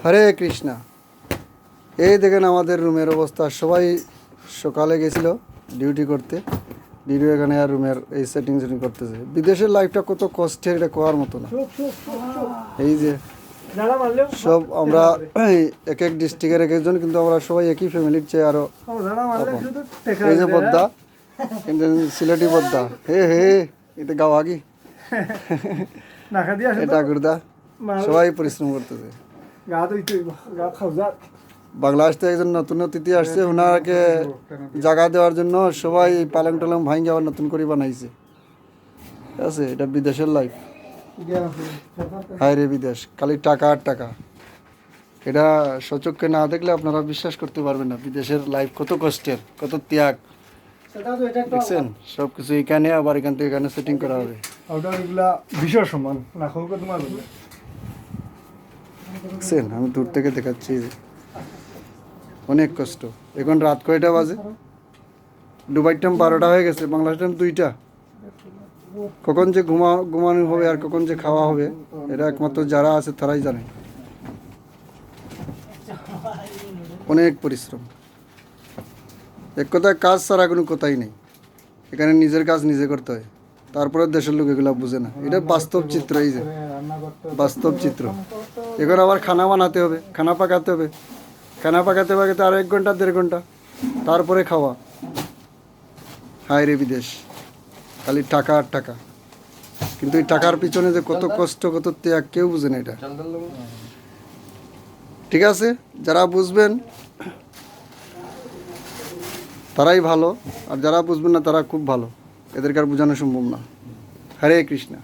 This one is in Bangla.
হরে কৃষ্ণা। এই দেখেন আমাদের রুমের অবস্থা। সবাই সকালে গেছিল ডিউটি করতে, ডিউটি এখানে আর রুমের এই সেটিং করতেছে। বিদেশের লাইফটা কত কষ্টের, এটা কোয়ার মতো না। এই যে সব আমরা এক এক ডিস্ট্রিক্টের এক একজন, কিন্তু আমরা সবাই একই ফ্যামিলির চেয়ে আরো। এই যে বদ্দা, কিন্তু সিলেটি বদ্দা, হে হে এটা গাওয়াগি, এটা গুর্দা, সবাই পরিশ্রম করতেছে। বাংলাদেশ থেকে একজন নতুন অতিথি আসছে, ওনাকে জায়গা দেওয়ার জন্য সবাই পালং টালং ভাঙে আবার নতুন করে বানাইছে। ঠিক আছে, এটা বিদেশের লাইফ। হায় রে বিদেশ, খালি টাকা আর টাকা। এটা সচক্ষে না দেখলে আপনারা বিশ্বাস করতে পারবেন না বিদেশের লাইফ কত কষ্টের, কত ত্যাগ। দেখছেন সব কিছু এখানে, আবার এখান থেকে এখানে সেটিং করা হবে। দেখছেন, আমি দূর থেকে দেখাচ্ছি, অনেক কষ্ট। এখন রাত কয়টা বাজে? দুবাই টাইম 12টা হয়ে গেছে, বাংলাদেশ টাইম 2টা। কখন যে ঘুমানো হবে আর কখন যে খাওয়া হবে, এটা একমাত্র যারা আছে তারাই জানে। অনেক পরিশ্রম, এক কথায় কাজ ছাড়া কোনো কথাই নেই। এখানে নিজের কাজ নিজে করতে হয়, তারপরে দেশের লোক এগুলো বুঝে না। এটা বাস্তব চিত্র, এই যে বাস্তব চিত্র। এখন আবার খানা বানাতে হবে, খানা পাকাতে হবে, খানা পাকাতে পাকাতে আরো 1 ঘন্টা 1.5 ঘন্টা, তারপরে খাওয়া। হায় রে বিদেশ, খালি টাকা আর টাকা। কিন্তু এই টাকার পিছনে যে কত কষ্ট, কত ত্যাগ, কেউ বুঝে না এটা। ঠিক আছে, যারা বুঝবেন তারাই ভালো, আর যারা বুঝবেন না তারা খুব ভালো। এদেরকে আর বোঝানো সম্ভব না। হরে কৃষ্ণা।